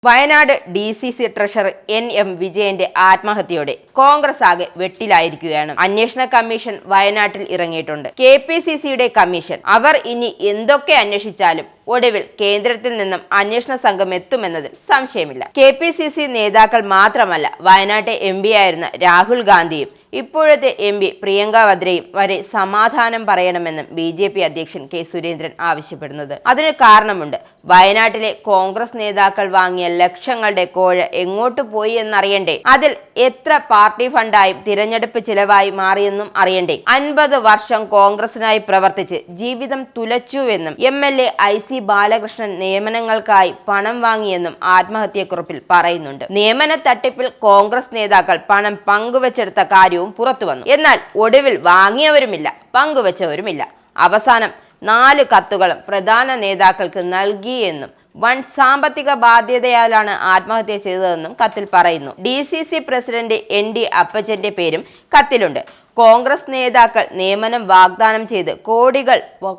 Wayanad DCC treasurer NM വിജയന്റെ ആത്മഹത്യയോടെ കോൺഗ്രസ് ആകെ വെട്ടിലായിരിക്കുകയാണ്. അന്വേഷണ കമ്മീഷൻ വയനാട്ടിൽ ഇറങ്ങിയിട്ടുണ്ട്. KPCCയുടെ കമ്മീഷൻ അവർ ഇനി എന്തൊക്കെ അന്വേഷിച്ചാലും ഒടുവിൽ കേന്ദ്രത്തിൽ നിന്നും അന്വേഷണ സംഘം എത്തുമെന്നതിൽ സംശയമില്ല. KPCC നേതാക്കൾ മാത്രമല്ല, വയനാട്ടെ MP ആയിരുന്ന രാഹുൽ ഗാന്ധിയും ഇപ്പോഴത്തെ MP പ്രിയങ്ക വദ്രയും വരെ സമാധാനം പറയണമെന്നും BJP അധ്യക്ഷൻ K സുരേന്ദ്രൻ ആവശ്യപ്പെടുന്നത്. അതിന് കാരണമുണ്ട്. വയനാട്ടിലെ കോൺഗ്രസ് നേതാക്കൾ വാങ്ങിയ ലക്ഷങ്ങളുടെ കോഴ എങ്ങോട്ട് പോയി എന്നറിയണ്ടേ? അതിൽ എത്ര പാർട്ടി ഫണ്ടായും തിരഞ്ഞെടുപ്പ് ചിലവായി മാറിയെന്നും അറിയണ്ടേ? 50 വർഷം കോൺഗ്രസിനായി പ്രവർത്തിച്ച് ജീവിതം തുലച്ചുവെന്നും MLA IC ബാലകൃഷ്ണൻ നിയമനങ്ങൾക്കായി പണം വാങ്ങിയെന്നും ആത്മഹത്യക്കുറിപ്പിൽ പറയുന്നുണ്ട്. നിയമന തട്ടിപ്പിൽ കോൺഗ്രസ് നേതാക്കൾ പണം പങ്കുവെച്ചെടുത്ത കാര്യവും പുറത്തു വന്നു. എന്നാൽ ഒടുവിൽ വാങ്ങിയവരുമില്ല, പങ്കുവെച്ചവരുമില്ല. അവസാനം 4 കത്തുകളും പ്രധാന നേതാക്കൾക്ക് നൽകിയെന്നും വൻ സാമ്പത്തിക ബാധ്യതയാലാണ് ആത്മഹത്യ ചെയ്തതെന്നും കത്തിൽ പറയുന്നു. DCC പ്രസിഡന്റ് ND അപ്പച്ചന്റെ പേരും കത്തിലുണ്ട്. കോൺഗ്രസ് നേതാക്കൾ നിയമനം വാഗ്ദാനം ചെയ്ത്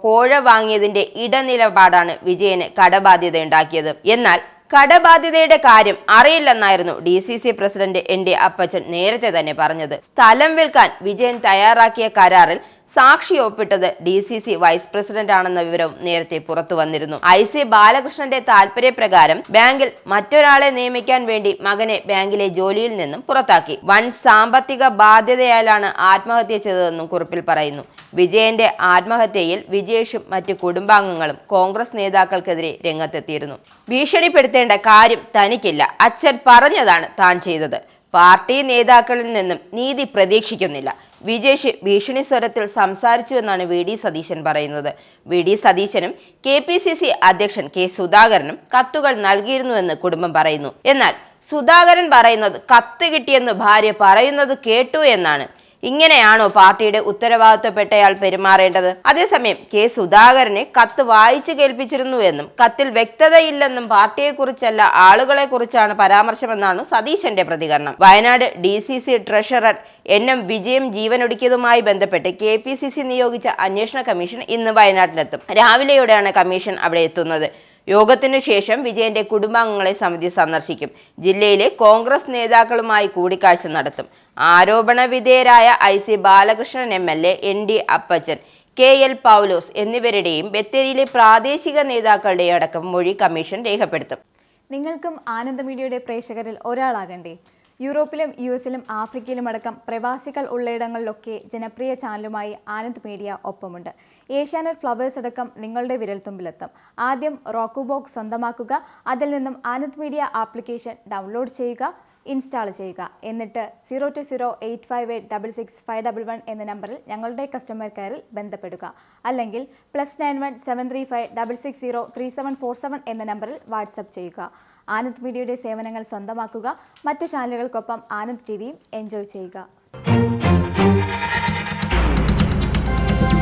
കോഴ വാങ്ങിയതിന്റെ ഇടനിലപാടാണ് വിജയന് കടബാധ്യതയുണ്ടാക്കിയത്. എന്നാൽ കടബാധ്യതയുടെ കാര്യം അറിയില്ലെന്നായിരുന്നു DCC പ്രസിഡന്റ് ND അപ്പച്ചൻ നേരത്തെ തന്നെ പറഞ്ഞത്. സ്ഥലം വിൽക്കാൻ വിജയൻ തയ്യാറാക്കിയ കരാറിൽ സാക്ഷി ഒപ്പിട്ടത് DCC വൈസ് പ്രസിഡന്റ് ആണെന്ന വിവരവും നേരത്തെ പുറത്തു വന്നിരുന്നു. IC ബാലകൃഷ്ണന്റെ താല്പര്യപ്രകാരം ബാങ്കിൽ മറ്റൊരാളെ നിയമിക്കാൻ വേണ്ടി മകനെ ബാങ്കിലെ ജോലിയിൽ നിന്നും പുറത്താക്കി. വൻ സാമ്പത്തിക ബാധ്യതയാലാണ് ആത്മഹത്യ ചെയ്തതെന്നും കുറിപ്പിൽ പറയുന്നു. വിജയന്റെ ആത്മഹത്യയിൽ വിജേഷും മറ്റു കുടുംബാംഗങ്ങളും കോൺഗ്രസ് നേതാക്കൾക്കെതിരെ രംഗത്തെത്തിയിരുന്നു. ഭീഷണിപ്പെടുത്തേണ്ട കാര്യം തനിക്കില്ല, അച്ഛൻ പറഞ്ഞതാണ് താൻ ചെയ്തത്. പാർട്ടി നേതാക്കളിൽ നിന്നും നീതി പ്രതീക്ഷിക്കുന്നില്ല. വിജേഷ് ഭീഷണി സ്വരത്തിൽ സംസാരിച്ചുവെന്നാണ് VD സതീശൻ പറയുന്നത്. VD സതീശനും KPCC അധ്യക്ഷൻ K സുധാകരനും കത്തുകൾ നൽകിയിരുന്നുവെന്ന് കുടുംബം പറയുന്നു. എന്നാൽ സുധാകരൻ പറയുന്നത് കത്ത് കിട്ടിയെന്ന് ഭാര്യ പറയുന്നത് കേട്ടു എന്നാണ്. ഇങ്ങനെയാണോ പാർട്ടിയുടെ ഉത്തരവാദിത്തപ്പെട്ടയാൾ പെരുമാറേണ്ടത്? അതേസമയം K സുധാകരനെ കത്ത് വായിച്ചു കേൾപ്പിച്ചിരുന്നുവെന്നും കത്തിൽ വ്യക്തതയില്ലെന്നും പാർട്ടിയെക്കുറിച്ചല്ല ആളുകളെ കുറിച്ചാണ് പരാമർശമെന്നാണ് സതീശന്റെ പ്രതികരണം. വയനാട് DCC ട്രഷറർ NM വിജയം ജീവനൊടുക്കിയതുമായി ബന്ധപ്പെട്ട് KPCC നിയോഗിച്ച അന്വേഷണ കമ്മീഷൻ ഇന്ന് വയനാട്ടിലെത്തും. രാവിലെയോടെയാണ് കമ്മീഷൻ അവിടെ എത്തുന്നത്. യോഗത്തിനു ശേഷം വിജയന്റെ കുടുംബാംഗങ്ങളെ സമിതി സന്ദർശിക്കും. ജില്ലയിലെ കോൺഗ്രസ് നേതാക്കളുമായി കൂടിക്കാഴ്ച നടത്തും. ആരോപണ വിധേയരായ IC ബാലകൃഷ്ണൻ MLA, ND അപ്പച്ചൻ, KL പൗലോസ് എന്നിവരുടെയും ബത്തേരിയിലെ പ്രാദേശിക നേതാക്കളുടെയും അടക്കം മൊഴി കമ്മീഷൻ രേഖപ്പെടുത്തും. നിങ്ങൾക്കും ആനന്ദ മീഡിയയുടെ പ്രേക്ഷകരിൽ ഒരാളാകണ്ടേ? യൂറോപ്പിലും US-ലും ആഫ്രിക്കയിലും അടക്കം പ്രവാസികൾ ഉള്ളയിടങ്ങളിലൊക്കെ ജനപ്രിയ ചാനലുമായി ആനന്ദ് മീഡിയ ഒപ്പമുണ്ട്. ഏഷ്യാനെറ്റ് ഫ്ലവേഴ്സ് അടക്കം നിങ്ങളുടെ വിരൽത്തുമ്പിലെത്തും. ആദ്യം റോക്കു ബോക്സ് സ്വന്തമാക്കുക. അതിൽ നിന്നും ആനന്ദ് മീഡിയ ആപ്ലിക്കേഷൻ ഡൗൺലോഡ് ചെയ്യുക, ഇൻസ്റ്റാൾ ചെയ്യുക. എന്നിട്ട് 02085866511 എന്ന നമ്പറിൽ ഞങ്ങളുടെ കസ്റ്റമർ കെയറിൽ ബന്ധപ്പെടുക. അല്ലെങ്കിൽ +91 735 660 3747 എന്ന നമ്പറിൽ വാട്സപ്പ് ചെയ്യുക. ആനന്ദ് മീഡിയയുടെ സേവനങ്ങൾ സ്വന്തമാക്കുക. മറ്റു ചാനലുകൾക്കൊപ്പം ആനന്ദ് TVയും എൻജോയ് ചെയ്യുക.